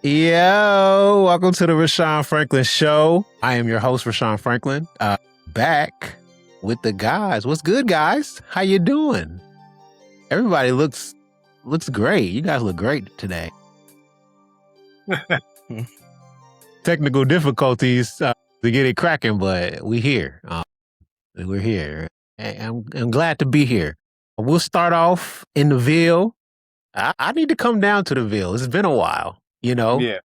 Yo, welcome to the Rashawn Franklin Show. I am your host, Rashawn Franklin, back with the guys. What's good, guys? How you doing? Everybody looks great. You guys look great today. Technical difficulties to get it cracking, but we're here. We're here. I'm glad to be here. We'll start off in the Ville. I need to come down to the Ville. It's been a while, you know? Yeah.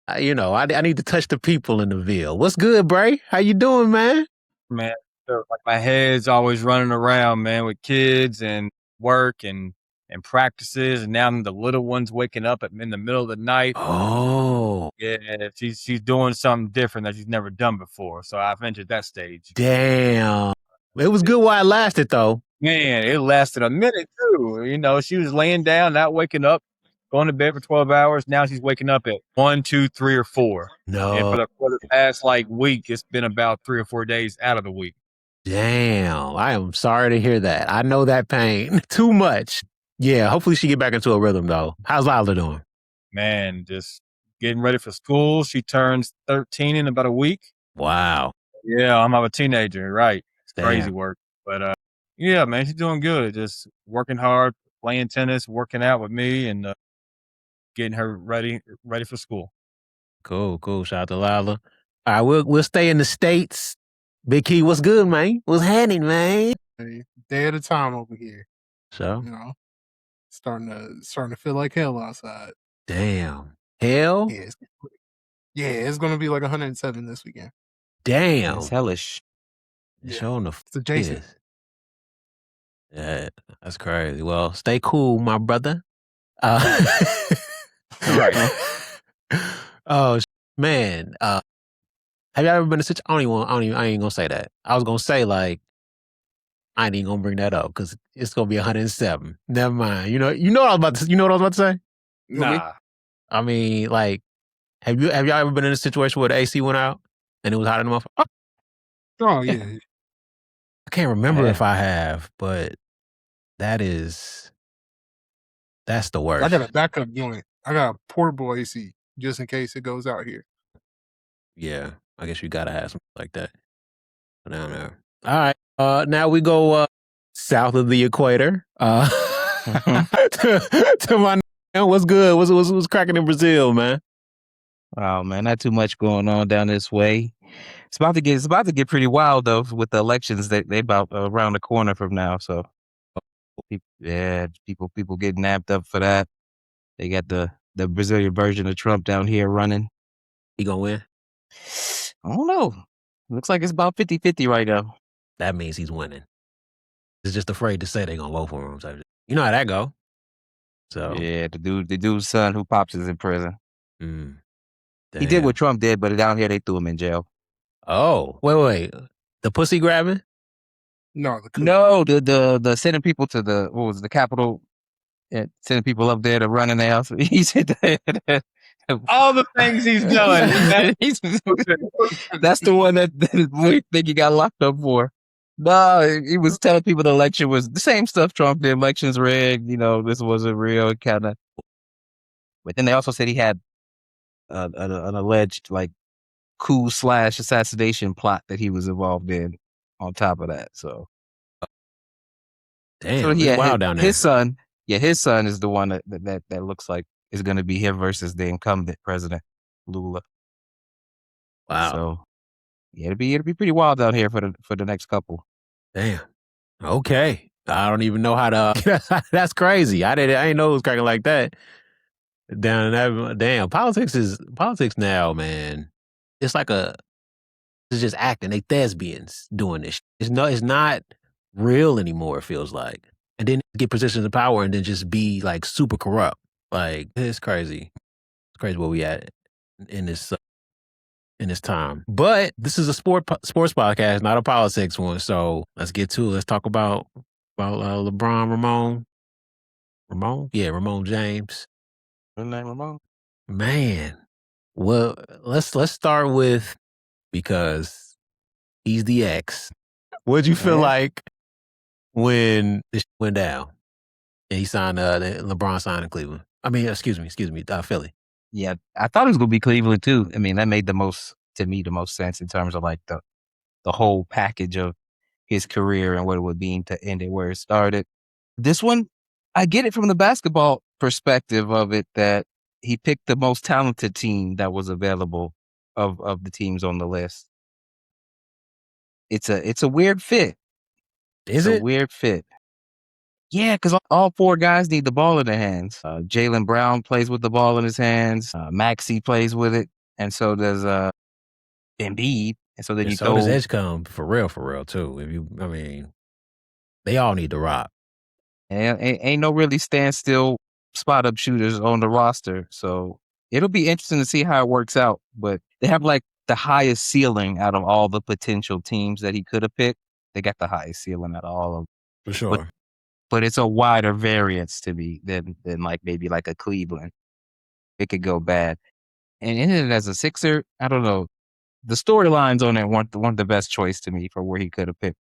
I need to touch the people in the Ville. What's good, Bray? How you doing, man? Man, like my head's always running around, man, with kids and work and practices, and now the little one's waking up in the middle of the night. Oh. Yeah, she's doing something different that she's never done before. So I've entered that stage. Damn. It was good while it lasted, though. Man, it lasted a minute, too. You know, she was laying down, not waking up, going to bed for 12 hours. Now she's waking up at 1, 2, 3, or 4. No. And for the past, week, it's been about 3 or 4 days out of the week. Damn. I am sorry to hear that. I know that pain too much. Yeah, hopefully she get back into a rhythm, though. How's Lila doing? Man, just getting ready for school. She turns 13 in about a week. Wow. Yeah, I'm a teenager, right? It's Damn. crazy work. But yeah, man, she's doing good. Just working hard, playing tennis, working out with me, and getting her ready for school. Cool. Shout out to Lila. All right, we'll stay in the States. Big Key, what's good, man? What's happening, man? Hey, day at a time over here. So, You know, starting to feel like hell outside. damn. Hell? It's gonna be like 107 this weekend. Damn. It's hellish. Yeah. Showing the It's adjacent. Yeah, that's crazy. Well, stay cool, my brother. Right. Oh man, have you ever been in a situation? I ain't gonna say that. I was gonna say I ain't even gonna bring that up because it's gonna be 107. Never mind. You know what I was about to. You know what I was about to say? Nah. I mean, have y'all ever been in a situation where the AC went out and it was hot in the motherfucker? Oh yeah. I can't remember if I have, but that's the worst. I got a backup unit. I got a portable AC just in case it goes out here. Yeah, I guess you gotta have something like that down there. All right, now we go south of the equator. To my what's good? What's cracking in Brazil, man? Oh man, not too much going on down this way. It's about to get pretty wild though with the elections. They about around the corner from now. So people getting amped up for that. They got the Brazilian version of Trump down here running. He gonna win? I don't know. Looks like it's about 50-50 right now. That means he's winning. He's just afraid to say they gonna vote for him. So you know how that go. So Yeah, the dude's son who pops is in prison. He did damn. what Trump did, but down here they threw him in jail. Oh, wait. The pussy grabbing? No, the sending people to the Capitol, sending people up there to run in the house. He said that. All the things he's done. That's the one that we think he got locked up for. No, he was telling people the election was the same stuff Trump did. Elections rigged. This wasn't real, kind of. But then they also said he had an alleged coup/assassination plot that he was involved in. On top of that, so damn, so yeah, wild down there. His son is the one that looks like is going to be him versus the incumbent president, Lula. Wow. So yeah, it'll be pretty wild down here for the next couple. Damn. Okay. I don't even know how to. That's crazy. I didn't know it was cracking like that. Down in that. Damn. Politics now, man. It's it's just acting. They thespians doing this. It's not real anymore. It feels like, and then get positions of power and then just be super corrupt. It's crazy. It's crazy where we at in this time. But this is a sports podcast, not a politics one. So let's get to it. Let's talk about LeBron, Ramon James. Her name Ramon. Man, well, let's start with, because he's the ex. What'd you feel like when this went down and he signed LeBron signed in Cleveland? I mean, excuse me, Philly. Yeah, I thought it was going to be Cleveland too. I mean, that made the most sense in terms of like the whole package of his career and what it would mean to end it where it started. This one, I get it from the basketball perspective of it that he picked the most talented team that was available of the teams on the list. It's a weird fit. Is It's it? a weird fit. Yeah, because all four guys need the ball in their hands. Jalen Brown plays with the ball in his hands. Maxey plays with it, and so does Embiid. And so then And you so does throw Edgecombe for real too. They all need to rock. and ain't no really standstill spot up shooters on the roster. So it'll be interesting to see how it works out. But they have like the highest ceiling out of all the potential teams that he could have picked. They got the highest ceiling out of all of them. For sure. But it's a wider variance to me than like maybe like a Cleveland. It could go bad. And in it as a Sixer, I don't know. The storylines on it weren't the best choice to me for where he could have picked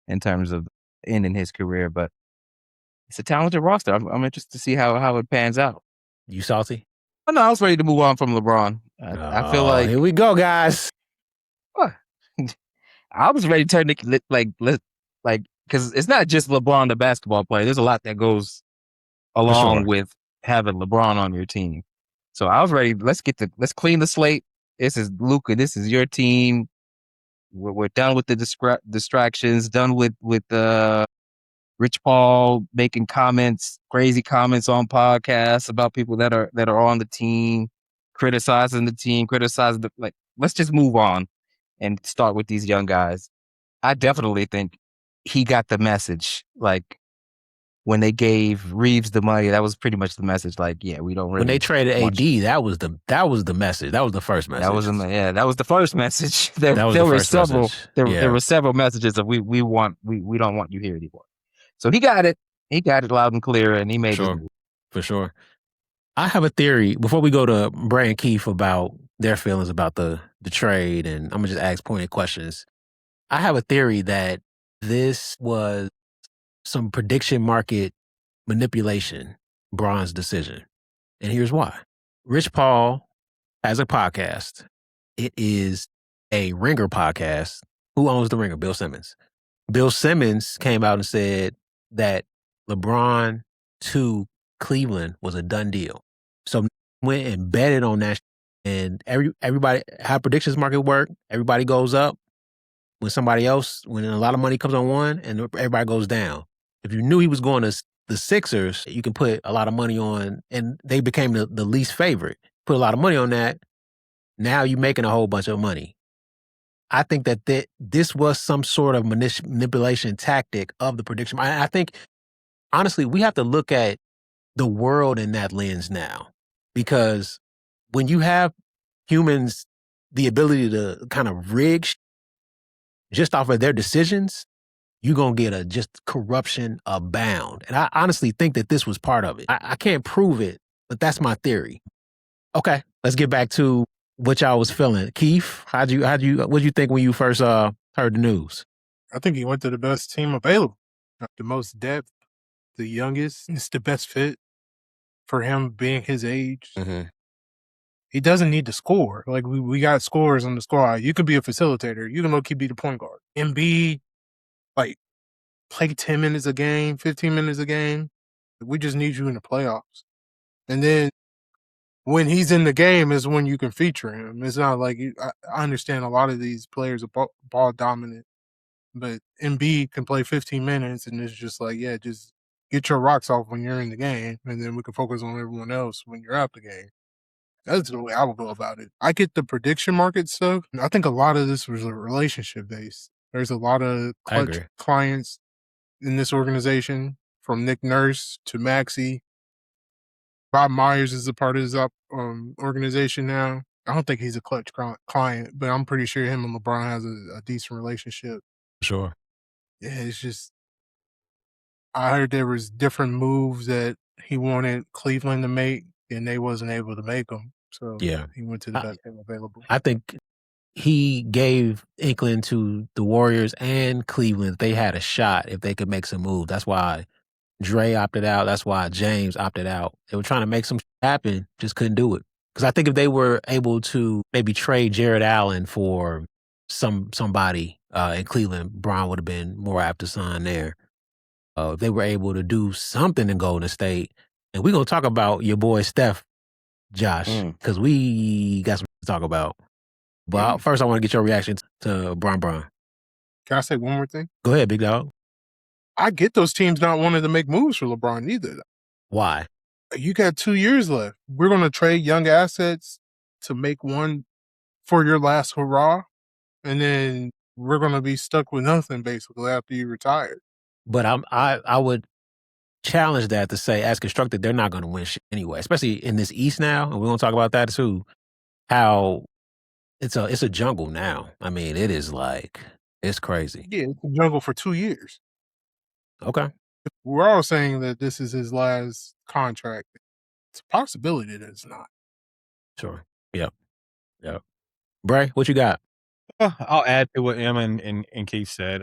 in terms of ending his career. But it's a talented roster. I'm interested to see how it pans out. You salty? Oh, no, I was ready to move on from LeBron. I feel like here we go, guys. I was ready to turn the like because it's not just LeBron the basketball player. There's a lot that goes along with having LeBron on your team. So I was ready. Let's clean the slate. This is Luka. This is your team. We're done with the distractions. Done with Rich Paul making crazy comments on podcasts about people that are on the team, criticizing the team, let's just move on and start with these young guys. I definitely think he got the message. Like when they gave Reeves the money, that was pretty much the message. Like, yeah, we don't really. When they traded AD, that was the message. That was the first message. That was the first message. There were several messages of we don't want you here anymore. So he got it. He got it loud and clear, and he made it. For sure. I have a theory before we go to Bray and Keith about their feelings about the trade, and I'm gonna just ask pointed questions. I have a theory that this was some prediction market manipulation, Bron's decision. And here's why. Rich Paul has a podcast. It is a Ringer podcast. Who owns the Ringer? Bill Simmons. Bill Simmons came out and said that LeBron to Cleveland was a done deal. So went and betted on that. And everybody, how predictions market work, everybody goes up when a lot of money comes on one and everybody goes down. If you knew he was going to the Sixers, you can put a lot of money on, and they became the least favorite. Put a lot of money on that. Now you're making a whole bunch of money. I think that this was some sort of manipulation tactic of the prediction. I think, honestly, we have to look at the world in that lens now, because when you have humans the ability to kind of rig just off of their decisions, you're going to get just corruption abound. And I honestly think that this was part of it. I can't prove it, but that's my theory. Okay, let's get back to what y'all was feeling. Keith, what'd you think when you first heard the news? I think he went to the best team available. The most depth, the youngest. It's the best fit for him being his age. Mm-hmm. He doesn't need to score. Like, we got scorers on the squad. You can be a facilitator. You can low-key be the point guard. Embiid, like, play 10 minutes a game, 15 minutes a game. We just need you in the playoffs. And then when he's in the game is when you can feature him. It's not like I understand a lot of these players are ball dominant, but Embiid can play 15 minutes and it's just like, yeah, just get your rocks off when you're in the game, and then we can focus on everyone else when you're out the game. That's the way I would go about it. I get the prediction market stuff. I think a lot of this was a relationship based. There's a lot of clutch clients in this organization, from Nick Nurse to Maxey. Bob Myers is a part of his organization now. I don't think he's a clutch client, but I'm pretty sure him and LeBron has a decent relationship. Sure. Yeah, it's just, I heard there was different moves that he wanted Cleveland to make, and they wasn't able to make them. So yeah, he went to the best team available. I think he gave inkling to the Warriors and Cleveland. They had a shot if they could make some moves. That's why Dre opted out. That's why James opted out. They were trying to make some happen, just couldn't do it. Because I think if they were able to maybe trade Jared Allen for somebody in Cleveland, Bron would have been more apt to sign there. If they were able to do something in Golden State, and we're going to talk about your boy Steph, Josh, because we got some to talk about. But first, I want to get your reaction to Bron. Can I say one more thing? Go ahead, big dog. I get those teams not wanting to make moves for LeBron either. Why? You got 2 years left. We're going to trade young assets to make one for your last hurrah, and then we're going to be stuck with nothing basically after you retire. But I would challenge that to say, as constructed, they're not going to win shit anyway, especially in this East now, and we're going to talk about that too, how it's a jungle now. I mean, it is like, it's crazy. Yeah, it's a jungle for 2 years. Okay. We're all saying that this is his last contract. It's a possibility that it's not. Sure. Yep. Bray, what you got? I'll add to what Em and Keith said.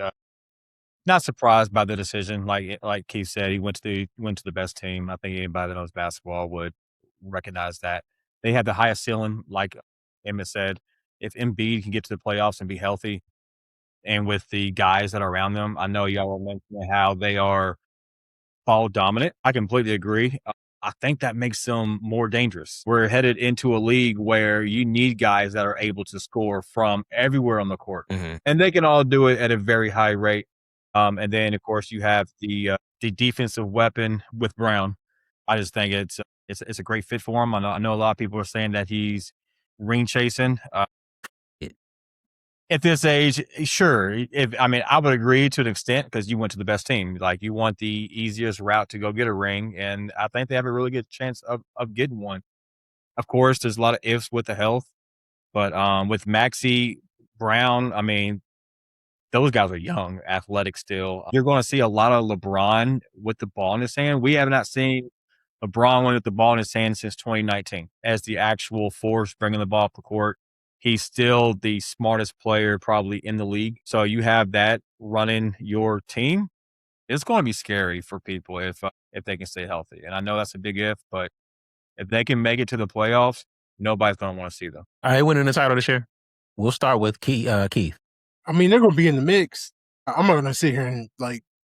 Not surprised by the decision. Like Keith said, he went to the best team. I think anybody that knows basketball would recognize that. They have the highest ceiling, like Emmett said. If Embiid can get to the playoffs and be healthy, and with the guys that are around them, I know y'all were mentioning how they are ball dominant. I completely agree. I think that makes them more dangerous. We're headed into a league where you need guys that are able to score from everywhere on the court, and they can all do it at a very high rate. And then, of course, you have the defensive weapon with Brown. I just think it's a great fit for him. I know a lot of people are saying that he's ring chasing. At this age, sure. I would agree to an extent because you went to the best team. Like, you want the easiest route to go get a ring, and I think they have a really good chance of getting one. Of course, there's a lot of ifs with the health, but with Maxey, Brown, I mean, those guys are young, athletic still. You're going to see a lot of LeBron with the ball in his hand. We have not seen LeBron with the ball in his hand since 2019 as the actual force bringing the ball up the court. He's still the smartest player probably in the league. So you have that running your team. It's going to be scary for people if they can stay healthy. And I know that's a big if, but if they can make it to the playoffs, nobody's going to want to see them. All right, winning the title this year. We'll start with Keith. I mean, they're going to be in the mix. I'm not going to sit here and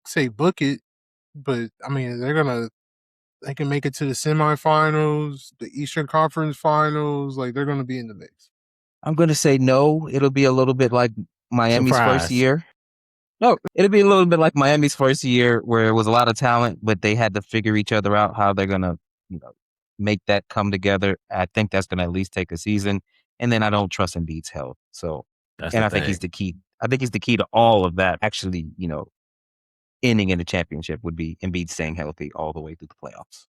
say book it, but I mean, they can make it to the semifinals, the Eastern Conference Finals. They're going to be in the mix. I'm going to say no. It'll be a little bit like Miami's first year. No, it'll be a little bit like Miami's first year where it was a lot of talent, but they had to figure each other out how they're going to, make that come together. I think that's going to at least take a season. And then I don't trust Embiid's health. So, I think he's the key. I think he's the key to all of that. Actually, ending in the championship would be Embiid staying healthy all the way through the playoffs.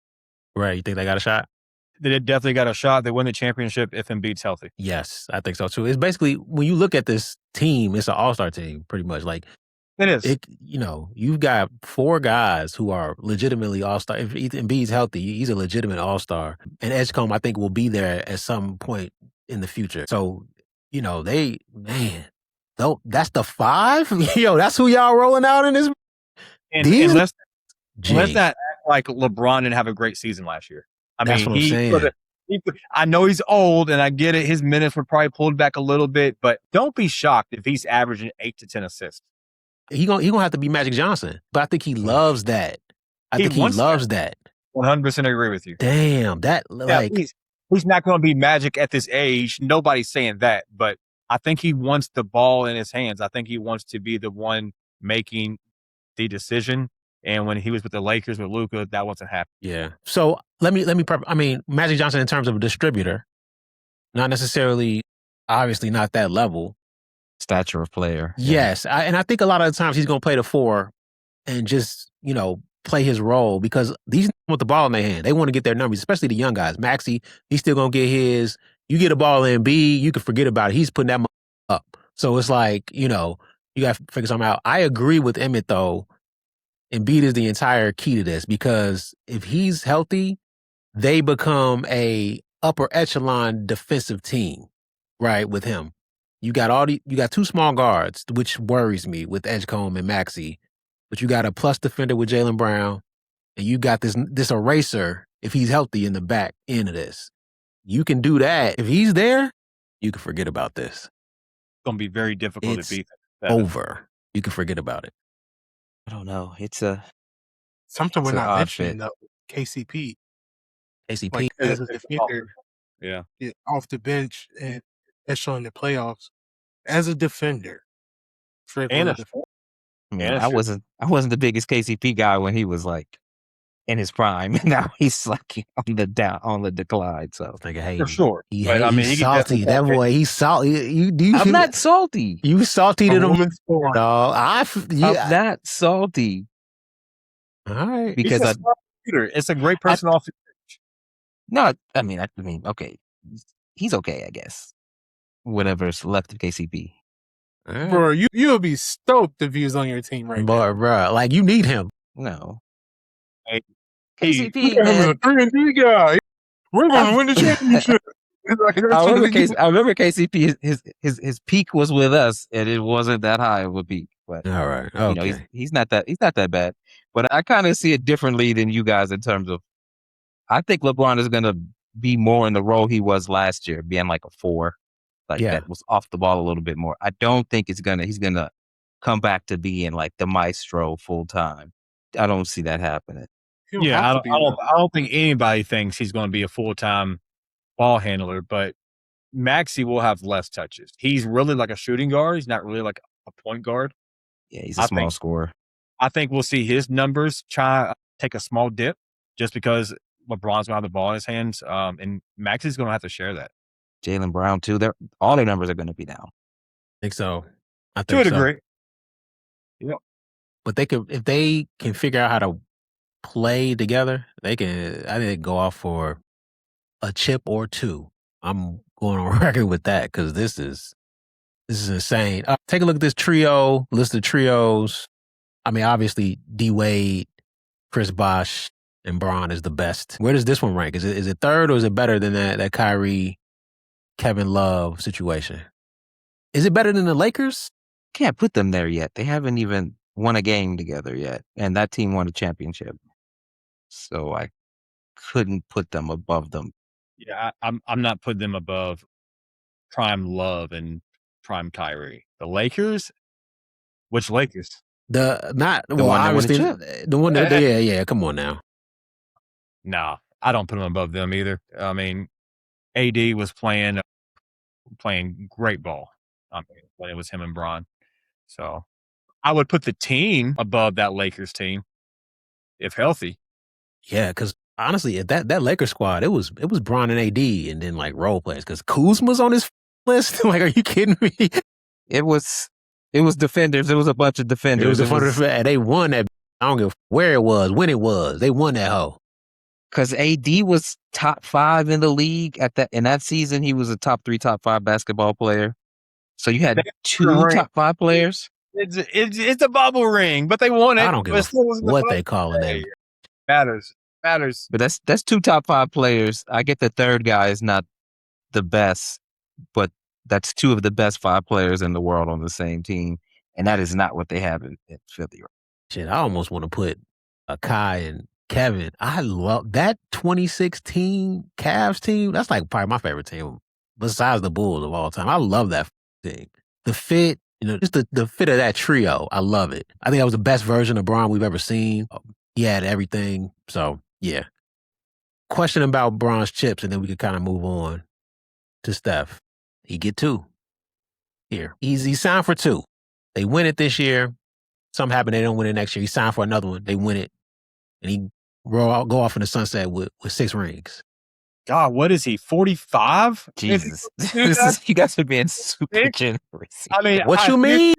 Right. You think they got a shot? They definitely got a shot. They win the championship if Embiid's healthy. Yes, I think so too. It's basically, when you look at this team, it's an all-star team, pretty much. It is. You've got 4 guys who are legitimately all-star. If Embiid's healthy, he's a legitimate all-star. And Edgecombe, I think, will be there at some point in the future. So, that's the 5? That's who y'all rolling out in this. And let's not act like LeBron didn't have a great season last year. That's what I'm saying. I know he's old, and I get it. His minutes were probably pulled back a little bit, but don't be shocked if he's averaging 8 to 10 assists. He gonna have to be Magic Johnson, but I think he loves that. I think he loves that. 100% agree with you. Damn, he's not going to be Magic at this age. Nobody's saying that, but I think he wants the ball in his hands. I think he wants to be the one making the decision. And when he was with the Lakers with Luka, that wasn't happening. Yeah. So let me Magic Johnson in terms of a distributor, not necessarily, obviously not that level. Stature of player. Yes. And I think a lot of the times he's going to play the 4 and just, play his role because these with the ball in their hand, they want to get their numbers, especially the young guys. Maxey, he's still going to get his. You get a ball in B, you can forget about it. He's putting that up. So it's like, you got to figure something out. I agree with Emmett, though. Embiid is the entire key to this because if he's healthy, they become a upper echelon defensive team, right, with him. You got 2 small guards, which worries me with Edgecombe and Maxey, but you got a plus defender with Jaylen Brown, and you got this eraser if he's healthy in the back end of this. you can do that. If he's there, you can forget about this. It's going to be very difficult It's to beat. over. You can forget about it. I don't know. Something we're It's an not odd mentioning fit. though. KCP, KCP. like as a defender, Yeah. off the bench and especially in the playoffs, as a defender, strictly And a a defender. Yeah, I sure. wasn't the biggest KCP guy when he was like in his prime. Now he's like on the decline. So Like, hey, For sure. He, But, I mean, he's he can salty. definitely That play. boy, he's salty. You I'm not salty. You salty to A them. woman's sport. No, I'm not salty All right. He's because a smart shooter. It's a great person off the bench. no, I mean, okay, he's okay, I guess. Whatever's left of KCP. All right. Bro, you'll be stoked if he was on your team right now. Bro, like you need him. No, Hey, KCP, Look at him as man. a 3-and-D guy. We're going to win the championship. I remember KCP. His peak was with us, and it wasn't that high of a peak. But All right. Okay. you know, he's not that bad. But I kind of see it differently than you guys in terms of. I think LeBron is going to be more in the role he was last year, being like a 4, like that was off the ball a little bit more. I don't think he's gonna come back to being like the maestro full time. I don't see that happening. Yeah, I don't think anybody thinks he's going to be a full-time ball handler, but Maxey will have less touches. He's really like a shooting guard. He's not really like a point guard. Yeah, he's a small scorer. I think we'll see his numbers take a small dip just because LeBron's going to have the ball in his hands, and Maxey's going to have to share that. Jalen Brown too. All their numbers are going to be down. I think so. To a degree. Yep. But if they can figure out how to play together, I think they can go off for a chip or 2. I'm going on record with that because this is insane. Take a look at this trio, list of trios. I mean, obviously D-Wade, Chris Bosh, and Bron is the best. Where does this one rank? Is it third or is it better than that Kyrie, Kevin Love situation? Is it better than the Lakers? Can't put them there yet. They haven't even won a game together yet, and that team won a championship. So I couldn't put them above them. Yeah, I'm not putting them above prime Love and prime Kyrie. The Lakers? Which Lakers? one that won the chip. The one that yeah. Come on now. No, I don't put them above them either. I mean, AD was playing great ball. I mean, when it was him and Bron. So I would put the team above that Lakers team if healthy. Yeah, because honestly, if that Lakers squad, it was Bron and AD, and then like role players. Because Kuzma's on this list. Like, are you kidding me? It was defenders. It was a bunch of defenders. They won that. I don't give where it was, when it was. They won that hoe. Because AD was top 5 in the league in that season. He was a top 3, top 5 basketball player. So you had 2 top 5 players. It's a bubble ring, but they won it. I don't give a what they calling them. Matters. But that's 2 top 5 players. I get the third guy is not the best, but that's 2 of the best 5 players in the world on the same team, and that is not what they have in Philly. Shit, I almost want to put Kai and Kevin. I love that 2016 Cavs team. That's like probably my favorite team besides the Bulls of all time. I love that team. The fit, just the fit of that trio. I love it. I think that was the best version of Bron we've ever seen. He had everything. So, yeah. Question about Bron's chips, and then we could kind of move on to Steph. He get 2 here. He signed for 2. They win it this year. Something happened, they don't win it next year. He signed for another one. They win it. And he go off in the sunset with 6 rings. God, what is he, 45? Jesus. You guys are being super generous. I mean, what you mean?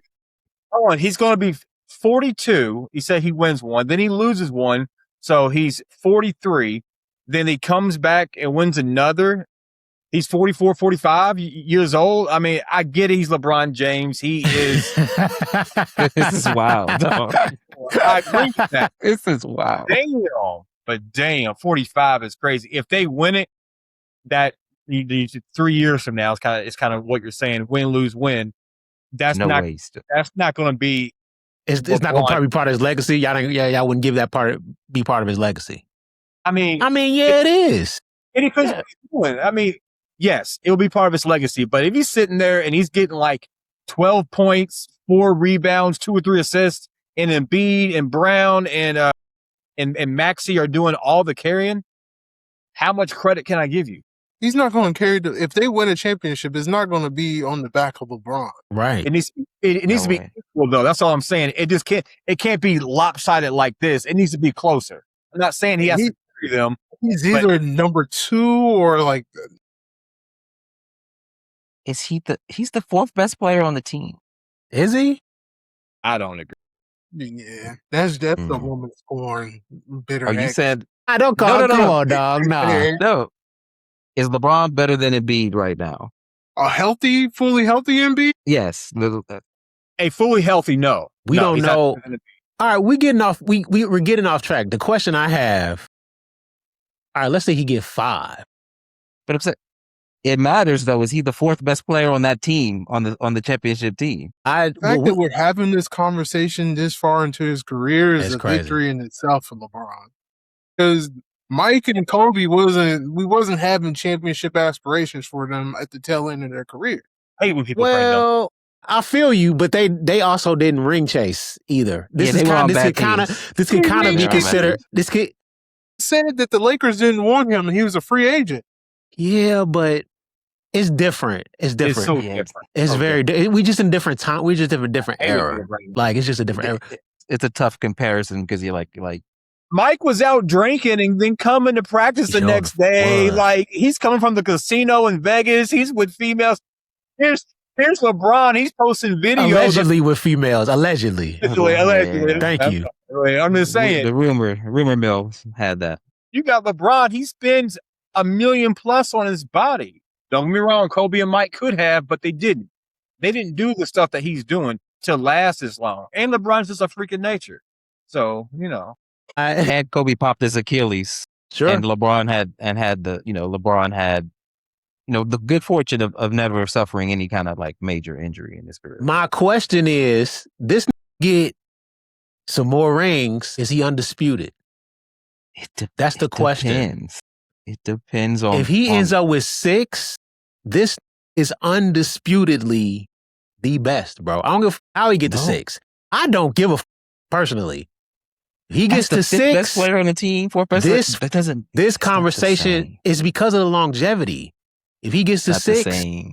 He's going to be 42. He said he wins 1. Then he loses 1. So he's 43. Then he comes back and wins another. He's 44, 45 years old. I mean, I get he's LeBron James. He is. This is wild. Dog. I agree with that. This is wild. Damn, 45 is crazy. If they win it, that 3 years from now is kind of what you're saying. Win, lose, win. That's not going to be. It's not going to be part of his legacy. Y'all wouldn't give that be part of his legacy. I mean, yeah, it is. he finished what he's doing. I mean, yes, it'll be part of his legacy. But if he's sitting there and he's getting like 12 points, 4 rebounds, 2 or 3 assists, and Embiid and Brown and Maxey are doing all the carrying, how much credit can I give you? He's not going to carry if they win a championship, it's not going to be on the back of LeBron. Right. It needs to be equal, though. That's all I'm saying. It can't be lopsided like this. It needs to be closer. I'm not saying he has to carry them. He's either number 2 or like. Is he's the 4th best player on the team? Is he? I don't agree. Yeah, that's the woman scoring bitter. Oh, you said I don't call. No. Come on, dog. Nah. No. Is LeBron better than Embiid right now? A fully healthy Embiid? Yes. A fully healthy, no. We don't know. All right, we're getting off. We're getting off track. The question I have. All right, let's say he get 5. But it matters though. Is he the 4th best player on that team on the championship team? The fact that we're having this conversation this far into his career is a crazy. Victory in itself for LeBron. Because Mike and Kobe wasn't having championship aspirations for them at the tail end of their career. I hate when people bring them. I feel you, but they also didn't ring chase either. This could kind of be considered. This could said that the Lakers didn't want him and he was a free agent. Yeah, but it's different. It's different. It's so different. It's very. We just in different time. We just in a different era. Like it's just a different era. It's a tough comparison because you're like. Mike was out drinking and then coming to practice the next day. Like he's coming from the casino in Vegas. He's with females. Here's LeBron. He's posting videos. Allegedly with females. Allegedly. Allegedly. Thank you. I'm just saying. The rumor mill had that. You got LeBron. He spends $1 million plus on his body. Don't get me wrong. Kobe and Mike could have, but they didn't. They didn't do the stuff that he's doing to last as long. And LeBron's just a freak of nature. So, I had Kobe popped his Achilles. Sure. And LeBron had the good fortune of never suffering any kind of like major injury in his career. My question is, this get some more rings. Is he undisputed? That's the question. Depends. It depends on if he ends up with 6. This is undisputedly the best, bro. I don't give how he get to 6. I don't give a personally. He gets to 6. Best player on the team, 4th best. This conversation is because of the longevity. If he gets to 6,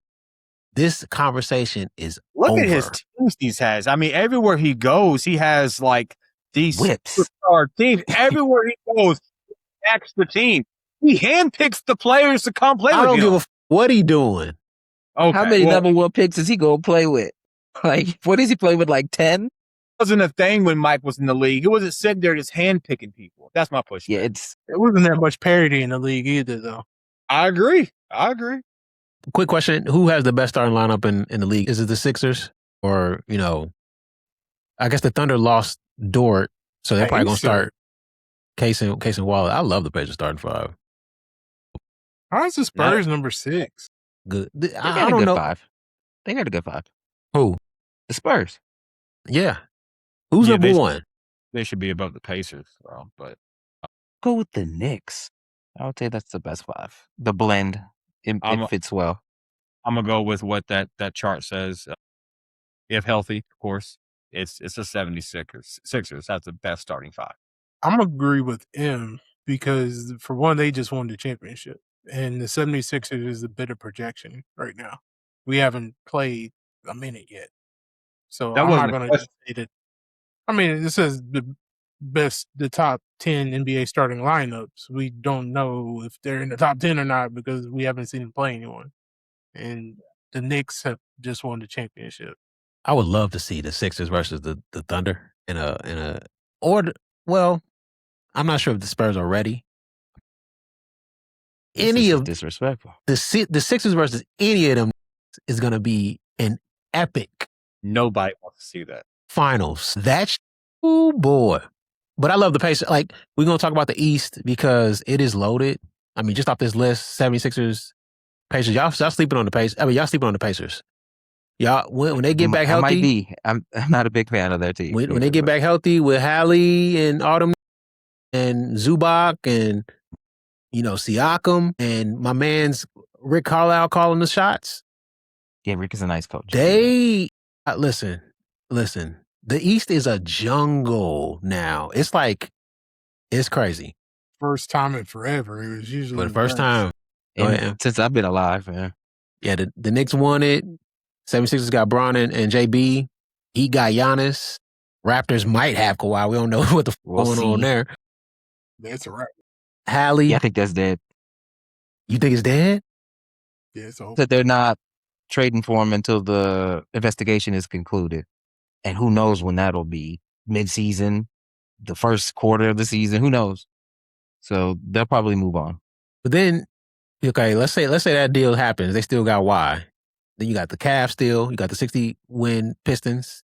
this conversation is Look over. at his teams he has. I mean, everywhere he goes, he has like these superstar teams. Everywhere he goes, he backs the team. He handpicks the players to come play with him. I don't give a what he doing. Okay, how many number 1 picks is he going to play with? Like, what is he playing with, like 10? Wasn't a thing when Mike was in the league. He wasn't sitting there just handpicking people. That's my push. Yeah, it wasn't that much parity in the league either, though. I agree. Quick question: who has the best starting lineup in the league? Is it the Sixers or I guess the Thunder lost Dort, so they're probably gonna start Case and Waller. I love the Pacers starting 5. How is the Spurs number 6? Good. I don't know. 5. They got a good 5. Who? The Spurs. Yeah. Who's number 1? They should be above the Pacers, but go with the Knicks. I would say that's the best 5. The blend, it fits well. I'm gonna go with what that chart says. If healthy, of course, it's a 76ers. That's the best starting 5. I'm gonna agree with M because for one, they just won the championship, and the 76ers is a bit of projection right now. We haven't played a minute yet, so I'm not gonna say that. I mean, this is the top 10 NBA starting lineups. We don't know if they're in the top 10 or not because we haven't seen them play anyone. And the Knicks have just won the championship. I would love to see the Sixers versus the Thunder I'm not sure if the Spurs are ready. Disrespectful. The Sixers versus any of them is going to be an epic. Nobody wants to see that. Finals. Oh boy. But I love the Pacers. Like, we're going to talk about the East because it is loaded. I mean, just off this list, 76ers, Pacers. Y'all sleeping on the Pacers. I mean, y'all sleeping on the Pacers. Y'all, when they get back healthy. I might be. I'm not a big fan of their team. When they get back healthy with Hallie and Autumn and Zubac and, Siakam and my man's Rick Carlisle calling the shots. Yeah, Rick is a nice coach. Listen. The East is a jungle now. It's crazy. First time in forever. It was usually For the first time. Since I've been alive, man. Yeah, the Knicks won it. 76ers got Bron and JB. He got Giannis. Raptors might have Kawhi. We don't know what the f going on there. That's a wrap. Hallie. Yeah, I think that's dead. You think it's dead? Yeah, it's over. That they're not trading for him until the investigation is concluded. And who knows when that'll be. Mid-season, the first quarter of the season, who knows? So they'll probably move on. But then, okay, let's say that deal happens. They still got Y. Then you got the Cavs still. You got the 60-win Pistons.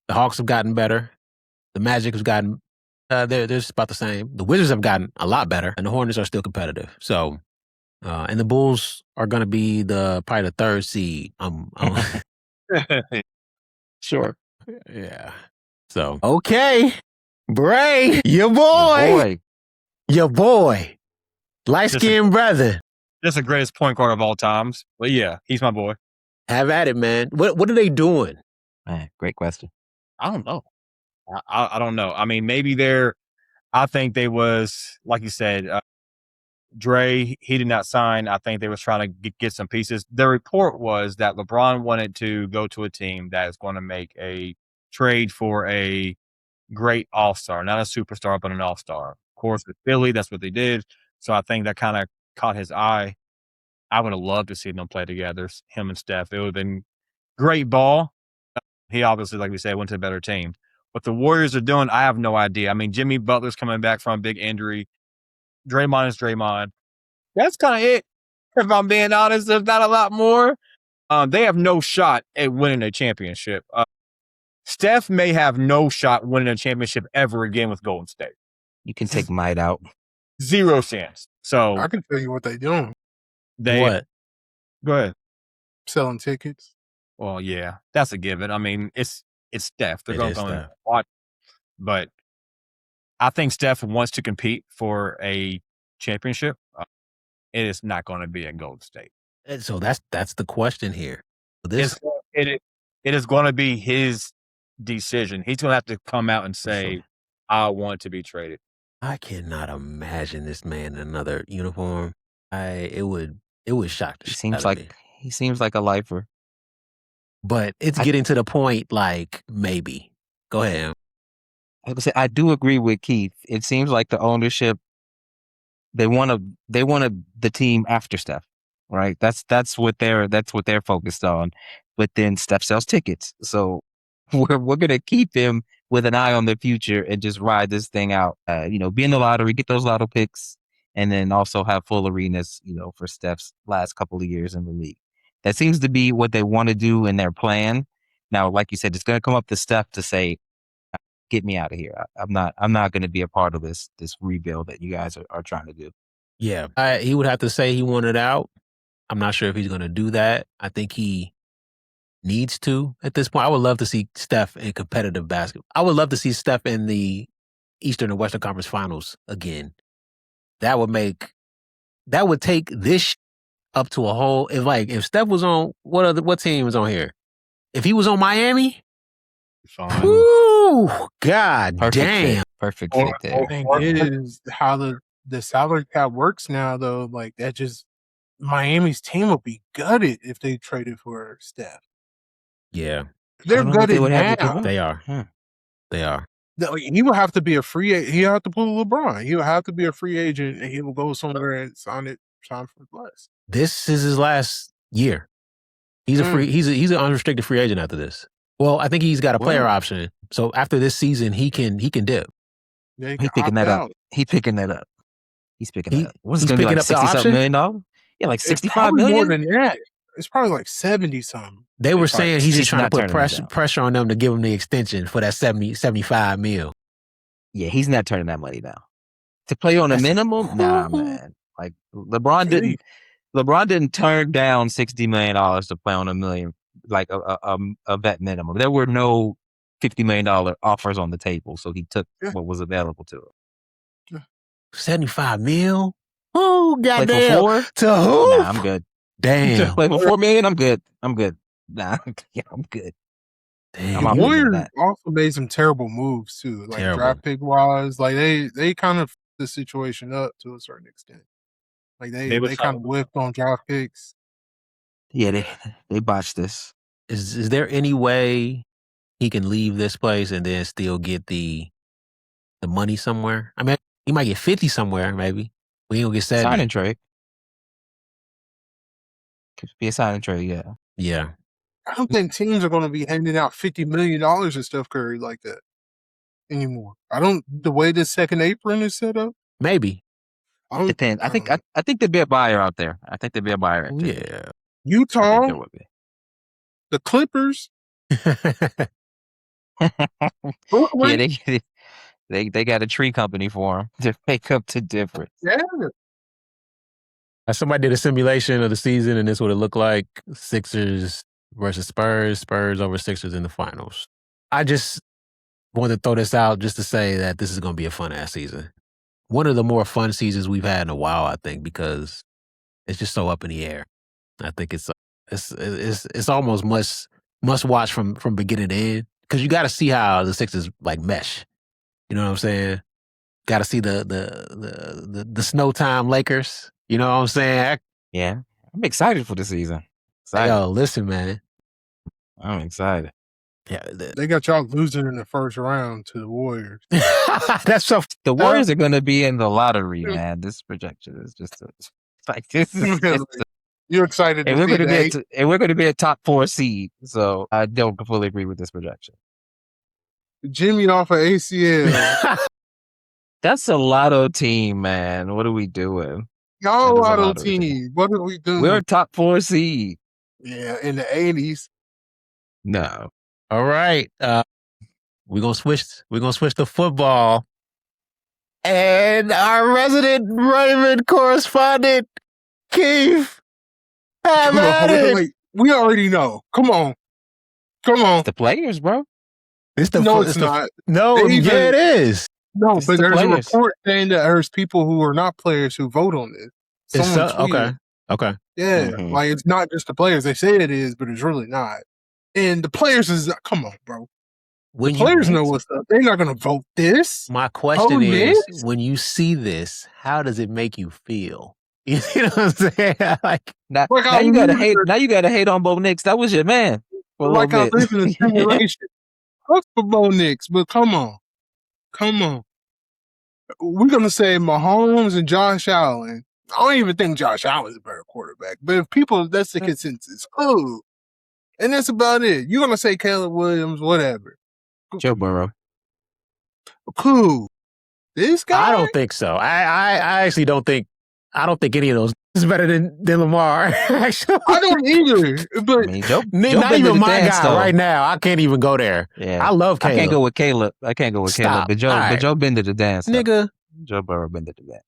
The Hawks have gotten better. The Magic has gotten, they're just about the same. The Wizards have gotten a lot better, and the Hornets are still competitive. So, and the Bulls are going to be probably the third seed. Sure. Yeah. So, okay. Bray, your boy. Your boy. Light-skinned brother. Just the greatest point guard of all times. But yeah, he's my boy. Have at it, man. What are they doing? Man, great question. I don't know. I don't know. I mean, maybe I think they was, like you said, Dre, he did not sign. I think they was trying to get some pieces. The report was that LeBron wanted to go to a team that is going to make a trade for a great all-star, not a superstar, but an all-star. Of course, with Philly, that's what they did. So I think that kind of caught his eye. I would have loved to see them play together, him and Steph. It would have been great ball. He obviously, like we said, went to a better team. What the Warriors are doing, I have no idea. I mean, Jimmy Butler's coming back from a big injury. Draymond is Draymond. That's kind of it. If I'm being honest, there's not a lot more. They have no shot at winning a championship. Steph may have no shot winning a championship ever again with Golden State. You can take Might out. 0 chance. So I can tell you what they're doing. What? Go ahead. Selling tickets. Well, yeah, that's a given. I mean, it's Steph. They're going to come and watch. But I think Steph wants to compete for a championship. It is not going to be at Golden State. And so that's the question here. It is going to be his decision. He's going to have to come out and say, I want to be traded. I cannot imagine this man in another uniform. It would shock the shit out of me. He seems like a lifer. But it's getting to the point like maybe. Go ahead. I was gonna say, I do agree with Keith. It seems like the ownership, they wanted the team after Steph, right? That's what they're focused on. But then Steph sells tickets, so we're gonna keep him with an eye on the future and just ride this thing out. Be in the lottery, get those lotto picks, and then also have full arenas, for Steph's last couple of years in the league. That seems to be what they want to do in their plan. Now, like you said, it's going to come up to Steph to say, "Get me out of here. I'm not going to be a part of this rebuild that you guys are trying to do." Yeah, he would have to say he wanted out. I'm not sure if he's going to do that. I think he needs to at this point. I would love to see Steph in competitive basketball. I would love to see Steph in the Eastern and Western Conference Finals again. That would take this up to a whole. If Steph was on what team was on here? If he was on Miami, fine. Whoo, God damn, perfect fit there. The thing is how the salary cap works now, though. Like that, just Miami's team will be gutted if they traded for Steph. Yeah, they're gutted now. They are. They are. He will have to be a free agent. He will have to pull LeBron. He will have to be a free agent, and he will go somewhere and sign for less. This is his last year. He's he's an unrestricted free agent after this. Well, I think he's got a player option. So after this season, he can dip. Yeah, He's picking that up. He's picking that up. What's it going to be, like $60 million? Yeah, like $65 million? More than that. It's probably like 70 something. They were saying he's just trying to put pressure on them to give him the extension for that 75 mil. Yeah, he's not turning that money down. To play on a minimum? Nah, man. Like LeBron didn't turn down $60 million to play on $1 million, like a vet minimum. There were no $50 million offers on the table, so he took what was available to him. 75 mil? Who? Play for Goddamn. 4? To who? Nah, I'm good. Damn. Play for $4 million? I'm good. Nah, yeah, I'm good. Damn. I'm out The putting Warriors that. also made some terrible moves too, like Terrible. draft pick wise. Like they kind of the situation up to a certain extent. Like They was they kind of whiffed on draft picks. Yeah, they botched this. Is there any way he can leave this place and then still get the money somewhere? I mean, he might get 50 somewhere, maybe. We ain't gonna get 70. Sign and trade. Could be a sign and trade, yeah. Yeah. I don't think teams are going to be handing out $50 million to Steph Curry like that anymore. The way the second apron is set up. Maybe. Depends. I think there'd be a buyer out there. I think there'd be a buyer. Yeah. I think there Utah, would be. the Clippers, Yeah, Brooklyn. they got a tree company for him to make up the difference. Yeah. Somebody did a simulation of the season, and this would have looked like Sixers versus Spurs, Spurs over Sixers in the finals. I just wanted to throw this out just to say that this is going to be a fun-ass season. One of the more fun seasons we've had in a while, I think, because it's just so up in the air. I think it's almost must watch from beginning to end, because you got to see how the Sixers like mesh. You know what I'm saying? Got to see the snow time Lakers. You know what I'm saying? Yeah, I'm excited for the season. Excited. Yo, listen, man. I'm excited. Yeah, They got y'all losing in the first round to the Warriors. that's so. The Warriors are going to be in the lottery, man. This projection is just like this is. You're excited And to we're see going to be we're going to be a top 4 seed. So I don't fully agree with this projection. Jimmy off of ACL. That's a lotto team, man. What are we doing? Y'all That is a lotto lotto team. team. What are we doing? We're a top 4 seed. Yeah, in the 80s. No. All right. We're gonna switch to football. And our resident Raven correspondent, Keith. Have at it. Wait, we already know. Come on. The players, bro. It's not. No, yeah, it is. No, It's but the there's a players. report saying that there's people who are not players who vote on this. It's Someone tweeted. Okay. Yeah, Mhm. like it's not just the players. They say it is, but it's really not. And the players is come on, bro. When Players know what's up. They're not gonna vote this. My question Oh, is, Knicks? when you see this, how does it make you feel? You know what I'm saying? Like, Now, Like now I you gotta live- hate. Now you gotta hate on Bo Nix. That was your man. For a like I little live in a bit. simulation. Fuck for Bo Nix, but come on. We're gonna say Mahomes and Josh Allen. I don't even think Josh Allen's a better quarterback. But if people, that's the consensus. Oh, and that's about it. You're gonna say Caleb Williams, whatever. Joe Burrow. Cool. This guy. I don't think so. I actually don't think. I don't think any of those is better than Lamar. Actually, I don't either. I But mean, Joe. not Joe been to even the my dance, guy though. right now. I can't even go there. Yeah, I love Caleb. I can't go with Caleb. Stop. But Joe. All right. But Joe been to the dance, though. Nigga. Joe Burrow been to the dance.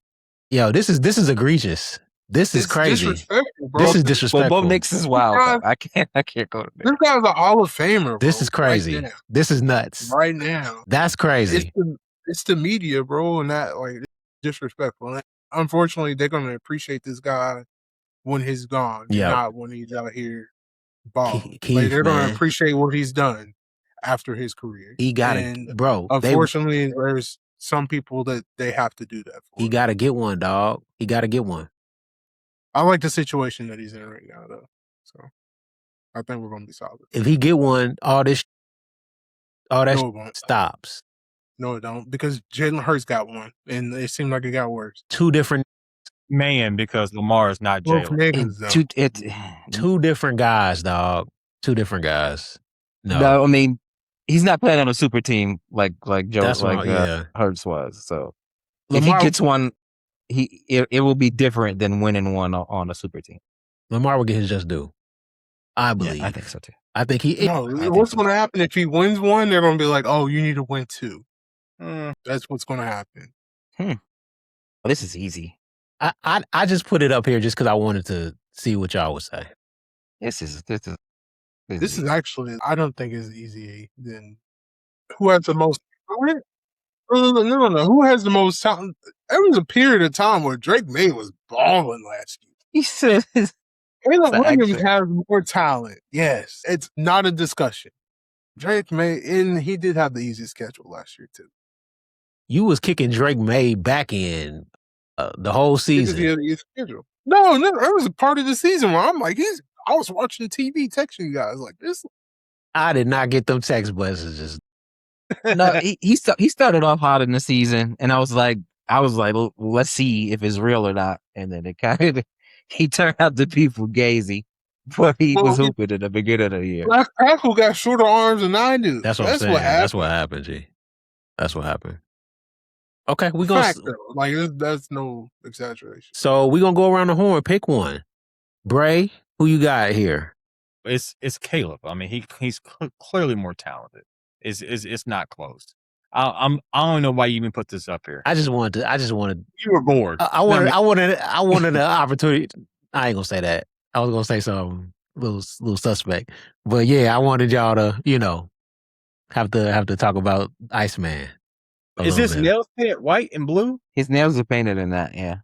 Yo, this is egregious. This is it's crazy. disrespectful, bro. This is Well, disrespectful. Bo Nix is wild. Though. I can't go to This guy's a Hall of Famer, bro. This is crazy. Right now. This is nuts. Right now. That's crazy. It's the media, bro, and that like it's disrespectful. And unfortunately, they're gonna appreciate this guy when he's gone, Yeah. not when he's out here balling. Keith, Like they're gonna man. appreciate what he's done after his career. He got And it, bro. unfortunately, there's some people that they have to do that for. He got to get one, dog. He got to get one. I like the situation that he's in right now, though. So I think we're gonna be solid. If he get one, all that No, it won't. stops. No, it don't, because Jalen Hurts got one, and it seemed like it got worse. Two different Man, because Lamar is not Both Jalen. niggas, though. two different guys, dog. Two different guys. No, I mean, he's not playing on a super team like Joe, That's like what, yeah. Hurts was. So Lamar- if he gets one, it will be different than winning one on a super team. Lamar will get his just due. I believe. Yeah, I think so too. I think he. No, I think what's so. going to happen if he wins one? They're going to be like, "Oh, you need to win two." That's what's going to happen. Well, this is easy. I just put it up here just because I wanted to see what y'all would say. This is This is actually, I don't think it's easy. Then who has the most talent? No. Who has the most talent? There was a period of time where Drake May was balling last year. He said, Caleb Williams accent. has more talent. Yes, it's not a discussion. Drake May, and he did have the easiest schedule last year too. You was kicking Drake May back in the whole Because season. he had the easiest schedule. No, it was a part of the season where I'm like, I was watching TV, texting you guys like this. I did not get them text messages. No, he started off hot in the season, and I was like, well, let's see if it's real or not. And then he turned out to be fugazi, but he was hooping at the beginning of the year. Black Tackle got shorter arms than I do. That's what I'm saying. That's what happened, G. That's what happened. Okay, we gonna like that's no exaggeration. So we gonna go around the horn, pick one. Bray, who you got here? It's Caleb. I mean, he's clearly more talented. It's not close. I don't know why you even put this up here. I just wanted. You were bored. I wanted an opportunity. I ain't gonna say that. I was gonna say something little suspect, but yeah, I wanted y'all to have to talk about Iceman. Is his nails painted white and blue? His nails are painted in that. Yeah,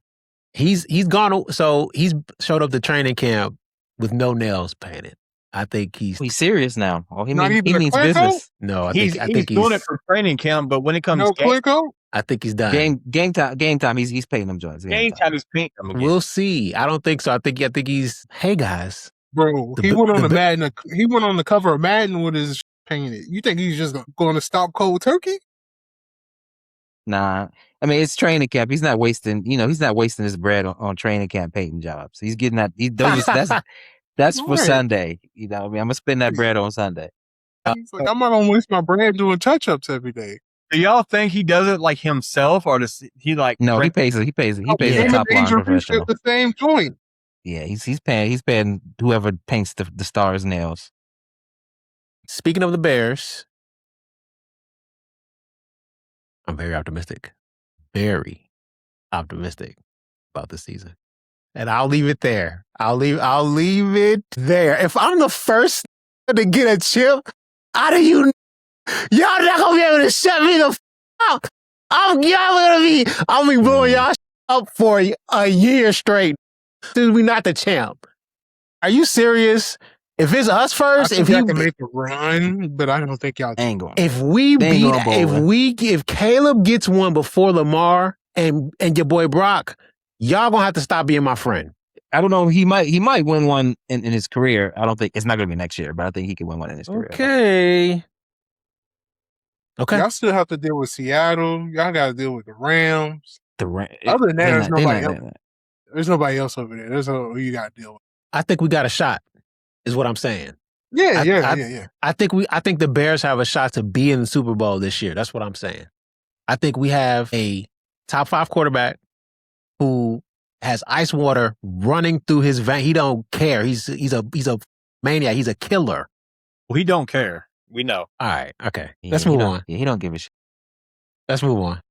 he's gone. So he's showed up to training camp with no nails painted. I think he's serious now. Oh, he means business. Coat? No, I think he's doing it for training camp. But when it comes to I think he's done. Game time. He's painting them joints. Game time is painting them. We'll see. I don't think so. I think he's. Hey guys, bro. He went on the Madden. He went on the cover of Madden with his painted. You think he's just going to stop cold turkey? Nah, I mean it's training camp. He's not wasting. He's not wasting his bread on training camp painting jobs. He's getting that. That's for Sunday. I mean, I'm gonna spend that bread on Sunday. He's like, I'm not gonna waste my bread doing touch-ups every day. Do y'all think he does it like himself, or does he like? No, he pays a top line professional. At the same joint. Yeah, he's paying whoever paints the star's nails. Speaking of the Bears, I'm very optimistic. Very optimistic about this season. And I'll leave it there. I'll leave it there. If I'm the first to get a chip out of you, y'all not gonna be able to shut me the up. I'll be blowing y'all up for a year straight. Since we not the champ. Are you serious? If it's us first, if he can make a run, but I don't think y'all ain't going. If Caleb gets one before Lamar and your boy Brock, y'all gonna have to stop being my friend. I don't know. He might win one in his career. I don't think it's not gonna be next year, but I think he can win one in his career. Okay. Y'all still have to deal with Seattle. Y'all got to deal with the Rams. Other than that, there's nobody else. There's nobody else over there. There's who you got to deal with. I think we got a shot. Is what I'm saying. Yeah. I think the Bears have a shot to be in the Super Bowl this year. That's what I'm saying. I think we have a top 5 quarterback who has ice water running through his vein. He don't care. He's a maniac. He's a killer. Well, he don't care. We know. All right. Okay. Let's move on. Yeah, he don't give a shit. Let's move on.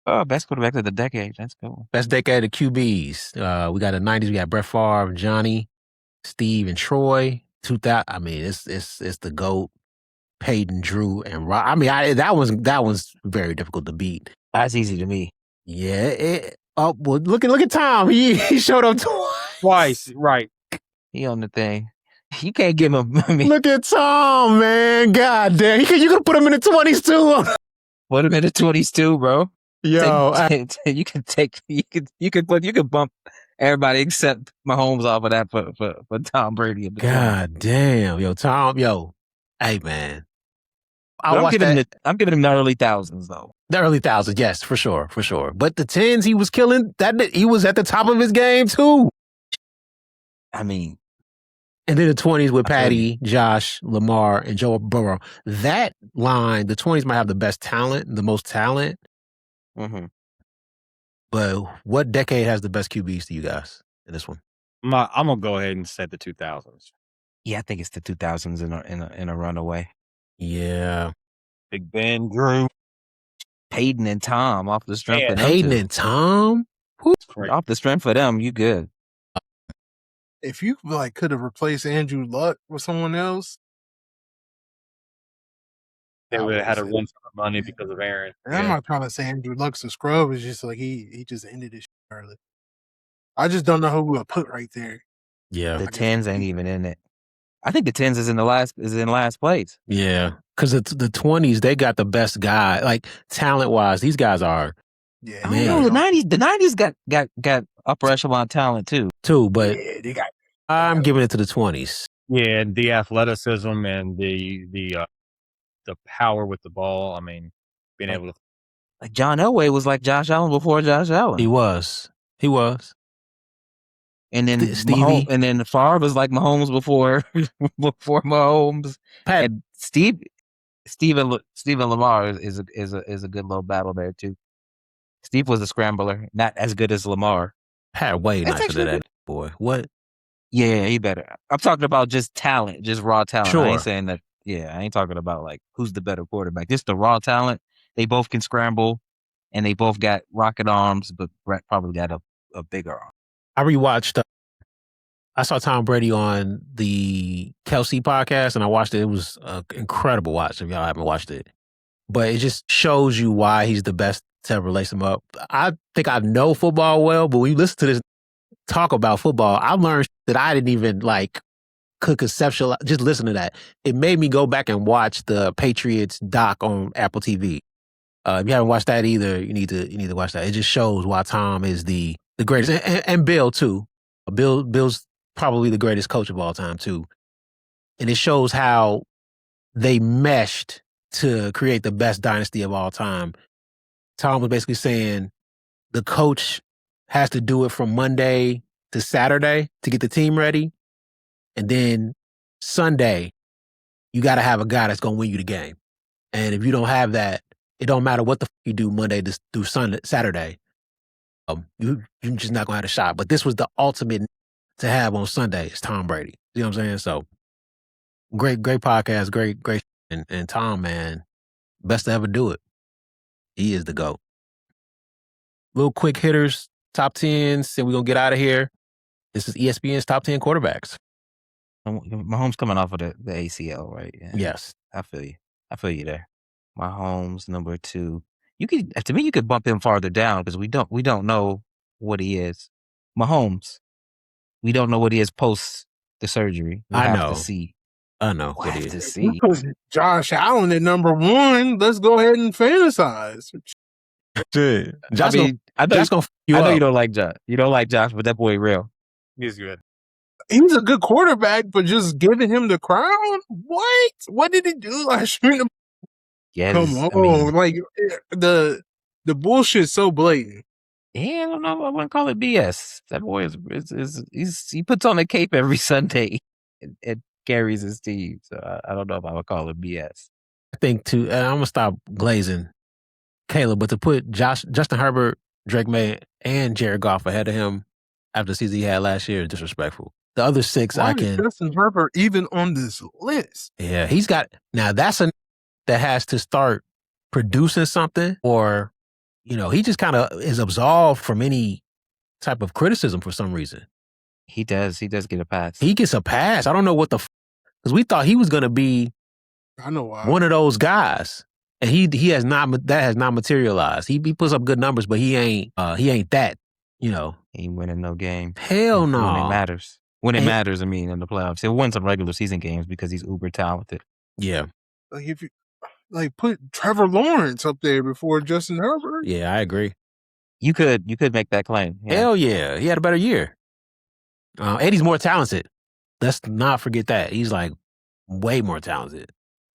Oh, best quarterback of the decade. That's cool. Best decade of QBs. We got the 90s. We got Brett Favre, Johnny, Steve, and Troy. 2000. I mean, it's the GOAT. Peyton, Drew, and Rob. I mean, that one's very difficult to beat. That's easy to me. Yeah. Well, look at Tom. He showed up twice. Right. He on the thing. You can't give him. Look at Tom, man. God damn. You could put him in the 20s too. Put him in the 20s too, bro. Yo, you can bump everybody except Mahomes off of that for Tom Brady. God damn, yo, Tom, yo, hey man, I'm giving him the early thousands though. The early thousands, yes, for sure. But the 10s, he was killing. He was at the top of his game too. I mean, and then the 20s with Patty, Josh, Lamar, and Joe Burrow. That line, the 20s might have the best talent, the most talent. Mm-hmm. But what decade has the best QBs to you guys in this one? I'm gonna go ahead and say the 2000s. Yeah, I think it's the 2000s in a runaway. Yeah, Big Ben, Drew, Peyton, and Tom off the strength. Peyton and Tom. Off the strength for them, you good. If you could have replaced Andrew Luck with someone else, They I would have had to wouldn't say run for the money because of Aaron. And I'm not trying to say Andrew Luck's a scrub. It's just like he just ended his shit early. I just don't know who we'll put right there. Yeah. The I guess tens ain't even in it. I think the tens is in last place. Yeah. Because the 20s, they got the best guy. Like, talent-wise, these guys are. Yeah, I don't know. The 90s got upper echelon talent too. But yeah, they got. I'm giving it to the 20s. Yeah, and the athleticism and the power with the ball. I mean, being able to. Like John Elway was like Josh Allen before Josh Allen. He was. And then Stevie. And then Favre was like Mahomes before Mahomes. Pat. And Steven Lamar is a good little battle there too. Steve was a scrambler, not as good as Lamar. Pat way nicer than that boy. What? Yeah, he better. I'm talking about just talent, just raw talent. Sure. I ain't saying that. Yeah, I ain't talking about like who's the better quarterback. Just the raw talent. They both can scramble, and they both got rocket arms, but Brett probably got a bigger arm. I rewatched. I saw Tom Brady on the Kelce podcast, and I watched it. It was an incredible watch. If y'all haven't watched it, but it just shows you why he's the best to ever lace him up. I think I know football well, but when you listen to this talk about football, I learned that I didn't even could conceptualize. Just listen to that. It made me go back and watch the Patriots doc on Apple TV. If you haven't watched that either, you need to watch that. It just shows why Tom is the greatest, and Bill too. Bill's probably the greatest coach of all time too, and it shows how they meshed to create the best dynasty of all time. Tom was basically saying the coach has to do it from Monday to Saturday to get the team ready, and then Sunday you got to have a guy that's going to win you the game. And if you don't have that, it don't matter what the you do Monday through Saturday. You're just not going to have a shot. But this was the ultimate to have on Sunday. It's Tom Brady. You know what I'm saying? So great podcast, great. And Tom, man, best to ever do it. He is the GOAT. Little quick hitters, top 10s, and we're going to get out of here. This is ESPN's top 10 quarterbacks. Mahomes coming off of the ACL, right? Yeah. Yes. I feel you there. Mahomes, number 2. You could bump him farther down because we don't know what he is. Mahomes, we don't know what he is post the surgery. We have to see. I know what he is. To see. Josh Allen at number 1. Let's go ahead and fantasize. Dude, I know you don't like Josh. You don't like Josh, but that boy real. He's good. He's a good quarterback, but just giving him the crown? What? What did he do last year? Yes, come on, the bullshit's so blatant. Yeah, I don't know. I wouldn't call it BS. That boy he puts on a cape every Sunday and carries his team. So I don't know if I would call it BS. I think I'm gonna stop glazing Caleb, but to put Justin Herbert, Drake Maye, and Jared Goff ahead of him after the season he had last year is disrespectful. The other 6 Why is Justin Herbert even on this list? Yeah, he's got now. That's that has to start producing something, or he just kind of is absolved from any type of criticism for some reason. He does get a pass. He gets a pass. I don't know what because we thought he was going to be. I know why. One of those guys, and he has not. That has not materialized. He puts up good numbers, but he ain't that. He ain't winning no game. Hell no. When it matters. When it matters, in the playoffs. He'll win some regular season games because he's uber talented. Yeah. Like if you put Trevor Lawrence up there before Justin Herbert. Yeah, I agree. You could make that claim. Yeah. Hell yeah. He had a better year. And he's more talented. Let's not forget that. He's way more talented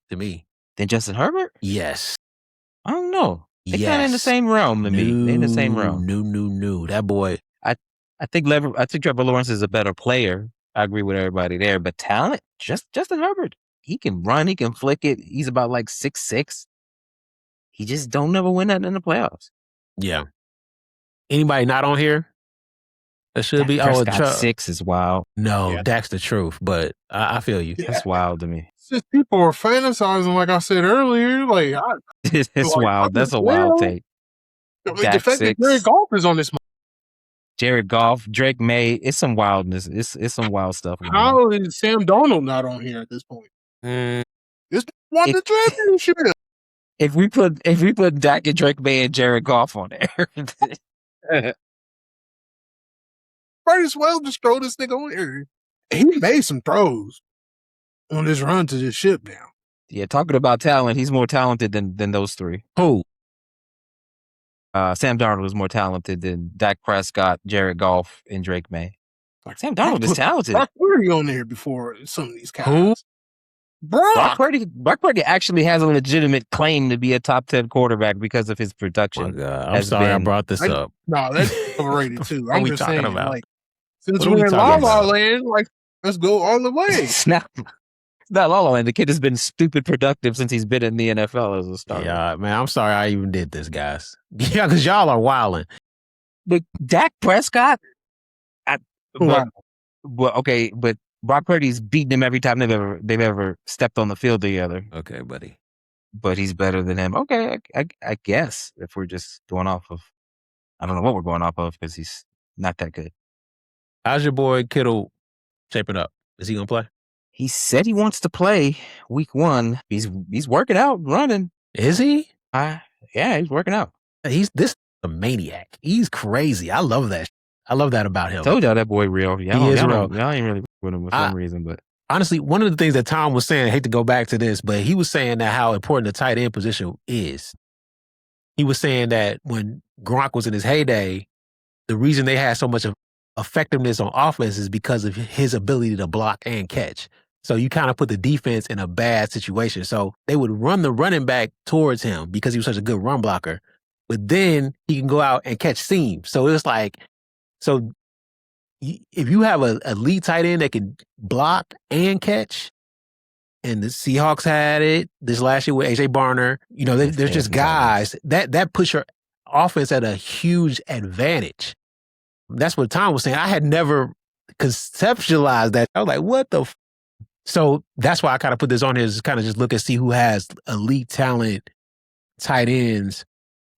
to me. Than Justin Herbert? Yes. I don't know. They're kind of in the same realm to me. They're in the same realm. No. That boy. I think Trevor Lawrence is a better player. I agree with everybody there. But talent, Justin Herbert. He can run. He can flick it. He's about 6'6". He just don't never win that in the playoffs. Yeah. Anybody not on here? That should be. Prescott 6 is wild. No, yeah. That's the truth. But I feel you. Yeah. That's wild to me. It's just people are fantasizing, like I said earlier. It's wild. That's a wild take. The fact that Jared Goff is on this. Jared Goff, Drake Maye, it's some wildness. It's some wild stuff. How is Sam Darnold not on here at this point? This won the championship. if we put Dak and Drake May and Jared Goff on there. Might as well just throw this nigga on here. He made some throws on this run to this ship now. Yeah, talking about talent, he's more talented than those three. Who? Sam Darnold is more talented than Dak Prescott, Jared Goff, and Drake May. Like, Sam Darnold is talented. Brock Purdy on there before some of these guys. Who? Brock Purdy actually has a legitimate claim to be a top 10 quarterback because of his production. Oh my God. I'm sorry I brought this up. No, that's overrated too. What I'm are we just talking saying, about? like, since What are we we're in La talking La about? Land, like, let's go all the way. It's not La La Land. The kid has been stupid productive since he's been in the NFL as a starter. Yeah, man, I'm sorry I even did this, guys. Yeah, because y'all are wilding. But Dak Prescott, Wow. but Brock Purdy's beaten him every time they've ever stepped on the field together. Okay, buddy. But he's better than him. Okay, I guess if we're just going off of, I don't know what we're going off of because he's not that good. How's your boy Kittle shaping up? Is he gonna play? He said he wants to play week 1. He's working out, running. Is he? Yeah, he's working out. He's a maniac. He's crazy. I love that. I love that about him. Told y'all that boy real. He is real. Y'all ain't really with him for some reason, but Honestly, one of the things that Tom was saying, I hate to go back to this, but he was saying that how important the tight end position is. He was saying that when Gronk was in his heyday, the reason they had so much of effectiveness on offense is because of his ability to block and catch. So you kind of put the defense in a bad situation. So they would run the running back towards him because he was such a good run blocker. But then he can go out and catch seams. So it's like, so if you have a elite tight end that can block and catch, and the Seahawks had it this last year with A.J. Barner, you know, there's just guys that push your offense at a huge advantage. That's what Tom was saying. I had never conceptualized that. I was like, what the So that's why I kind of put this on here, is kind of just look and see who has elite talent tight ends,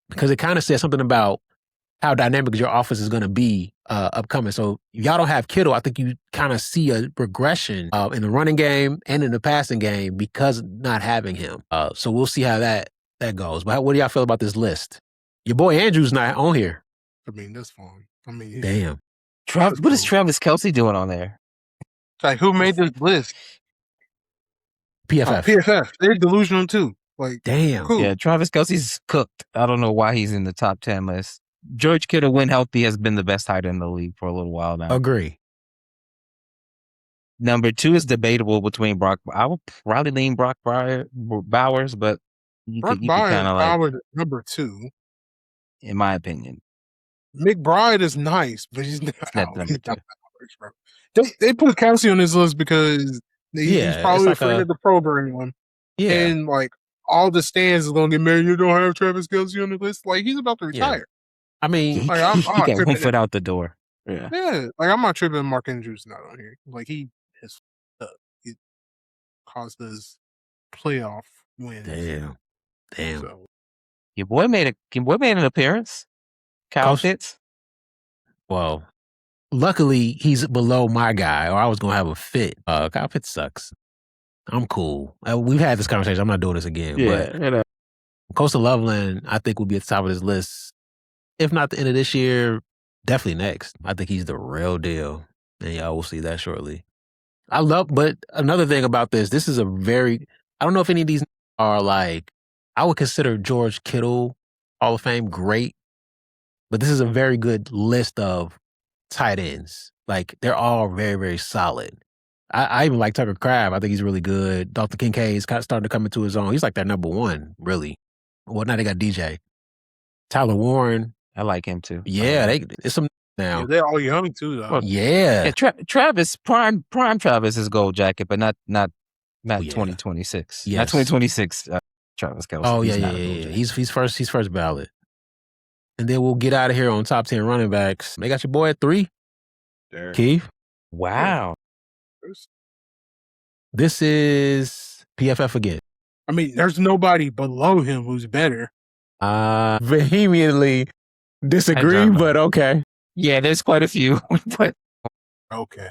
because it kind of says something about how dynamic your offense is going to be upcoming. So if y'all don't have Kittle, I think you kind of see a regression in the running game and in the passing game because not having him. So we'll see how that goes. But what do y'all feel about this list? Your boy Andrew's not on here. I mean, that's fine. I mean, Damn. what is Travis Kelce doing on there? Like, who made this list? PFF. PFF. They're delusional too. Like, Damn. cool. Yeah, Travis Kelce's cooked. I don't know why he's in the top 10 list. George Kittle, when healthy, has been the best tight end in the league for a little while now. Agree. Number 2 is debatable between Brock. I would probably lean Brock Bowers, but you Brock could kind of like, Bowers number 2. in my opinion. McBride is nice, but he's not. Not number 2. They put Kelce on this list because he's Yeah, probably it's like afraid of the program. Yeah. And like all the stands is gonna get married. You don't have Travis Kelce on the list. Like, he's about to retire. I mean, Like, I'm he not got tripping. one foot out the door. Yeah. Yeah, like, I'm not tripping. Mark Andrews not on here. Like, he has it caused us playoff wins. damn. So, Your boy made an appearance. Kyle Pitts. Well, luckily he's below my guy, or I was gonna have a fit. Kyle Pitts sucks. I'm cool. We've had this conversation. I'm not doing this again. But Coastal Loveland, I think, will be at the top of this list. If not the end of this year, definitely next. I think he's the real deal. And y'all will see that shortly. But another thing about this is I don't know if any of these are like, I would consider George Kittle Hall of Fame great, but this is a very good list of tight ends. Like, they're all very, very solid. I even like Tucker Crabb. I think he's really good. Dalton Kincaid's kind of starting to come into his own. He's like their number 1, really. Well, now they got DJ. Tyler Warren. I like him too. Yeah, it's some now. yeah, they're all young too, though. Yeah. Travis, prime Travis is gold jacket, but not yeah. 2026. Yes. Not 2026. Travis Kelce. Oh, He's yeah. not a gold jacket. He's first ballot. And then we'll get out of here on top 10 running backs. They got your boy at 3. Derrick. Keith. Wow. This is PFF again. I mean, there's nobody below him who's better. Vehemently disagree, but okay. Yeah, there's quite a few, but Okay.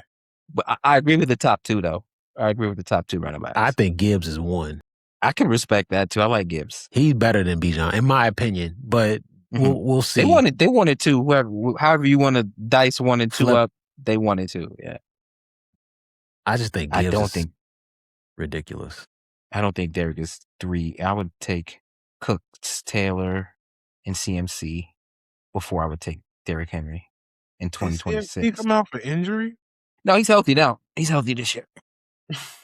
I agree with the top 2 though. I agree with the top 2 running backs. I think Gibbs is 1. I can respect that too. I like Gibbs. He's better than Bijan, in my opinion, but we'll see. They wanted to. However you want to dice 1 and 2 up, they wanted to. Yeah. I just think Gibbs is ridiculous. I don't think Derrick is 3. I would take Cooks, Taylor, and CMC before I would take Derrick Henry in 2026. Did he come out for injury? No, he's healthy now. He's healthy this year.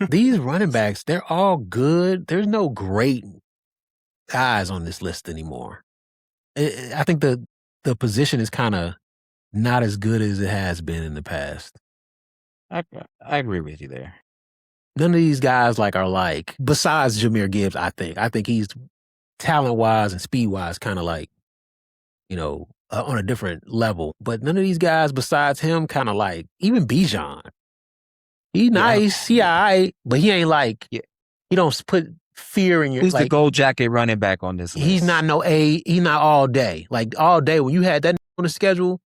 These running backs, they're all good. There's no great guys on this list anymore. I think the position is kind of not as good as it has been in the past. I agree with you there. None of these guys are besides Jahmyr Gibbs, I think he's talent-wise and speed-wise kind of on a different level. But none of these guys besides him kind of even Bijan. He nice, he all right, but he ain't he don't put fear in your... Who's the gold jacket running back on this list? He's not he's not all day. All day, when you had that on the schedule...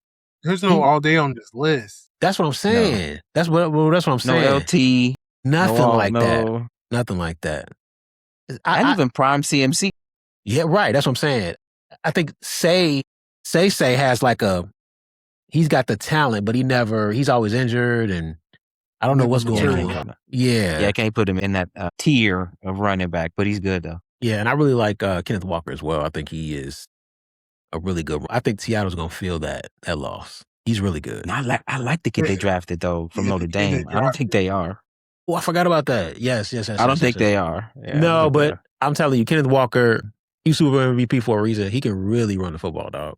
There's no all day on this list. That's what I'm saying. No. That's what I'm saying. No LT. Nothing like that. And even prime CMC. Yeah, right. That's what I'm saying. I think Say has he's got the talent, but he's always injured, and I don't know what's going on. Yeah, I can't put him in that tier of running back, but he's good though. Yeah, and I really like Kenneth Walker as well. I think he is a really good. I think Seattle's gonna feel that loss. He's really good. And I like the kid they drafted though from Notre Dame. I don't think they are. Oh, I forgot about that. Yes. I don't think they are. Yeah, no, but I'm telling you, Kenneth Walker, he's Super MVP for a reason. He can really run the football, dog.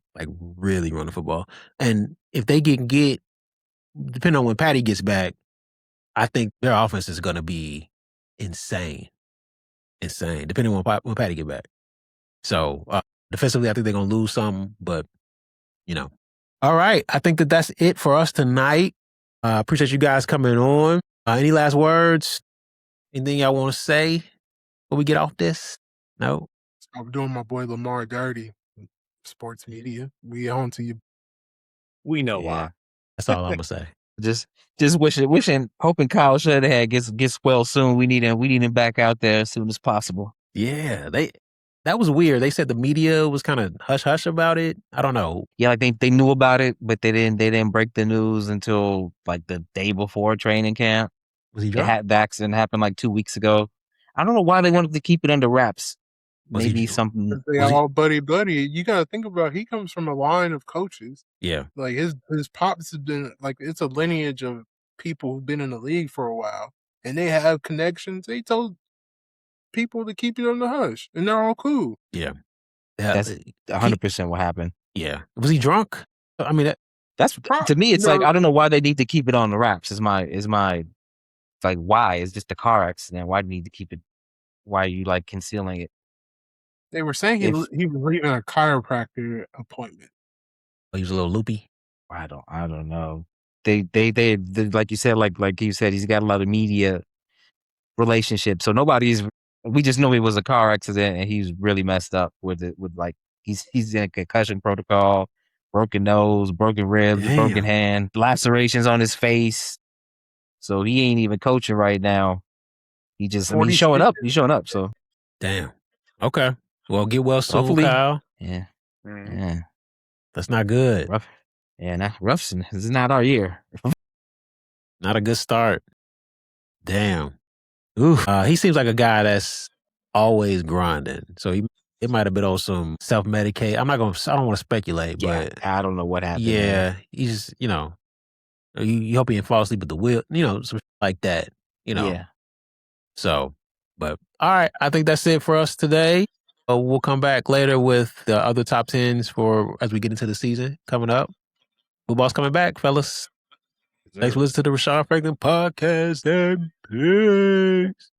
Really run the football. And if they can get, depending on when Patty gets back, I think their offense is going to be insane. Depending on when Patty get back. So, defensively, I think they're going to lose some, but, All right. I think that's it for us tonight. Appreciate you guys coming on. Any last words? Anything y'all want to say before we get off this? No? Stop doing my boy Lamar dirty. Sports media. We on to you. We know why. That's all I'm going to say. Just wishing, hoping Kyle Shanahan gets well soon. We need him back out there as soon as possible. Yeah, that was weird. They said the media was kind of hush-hush about it. I don't know. Yeah, they knew about it, but they didn't break the news until the day before training camp. Was he drunk? The accident happened 2 weeks ago. I don't know why they wanted to keep it under wraps. Maybe something. They all buddy. You got to think about, he comes from a line of coaches. Yeah. His pops have been, it's a lineage of people who've been in the league for a while. And they have connections. They told people to keep it on the hush. And they're all cool. Yeah. That's 100% what happened. Yeah. Was he drunk? I mean, that's to me, it's I don't know why they need to keep it on the wraps. Is my why? It's just a car accident. Why do you need to keep it? Why are you concealing it? They were saying he was leaving a chiropractor appointment. He was a little loopy. I don't know. They like you said, like you said, he's got a lot of media relationships. So we just know it was a car accident and he's really messed up with it. He's in a concussion protocol, broken nose, broken ribs, broken hand, lacerations on his face. So he ain't even coaching right now. He's showing up. He's showing up. So damn. Okay. Well, get well soon, hopefully. Kyle. Yeah. Yeah. That's not good. Rough. Yeah, this is not our year. Not a good start. Damn. Ooh. He seems like a guy that's always grinding. So it might have been on some self-medicate. I don't want to speculate, but I don't know what happened. Yeah. He's, you hope he didn't fall asleep at the wheel, some like that, Yeah. So, but all right. I think that's it for us today. We'll come back later with the other top 10s as we get into the season coming up. Football's coming back, fellas. Thanks for listening to the Rashawn Franklin podcast, and peace.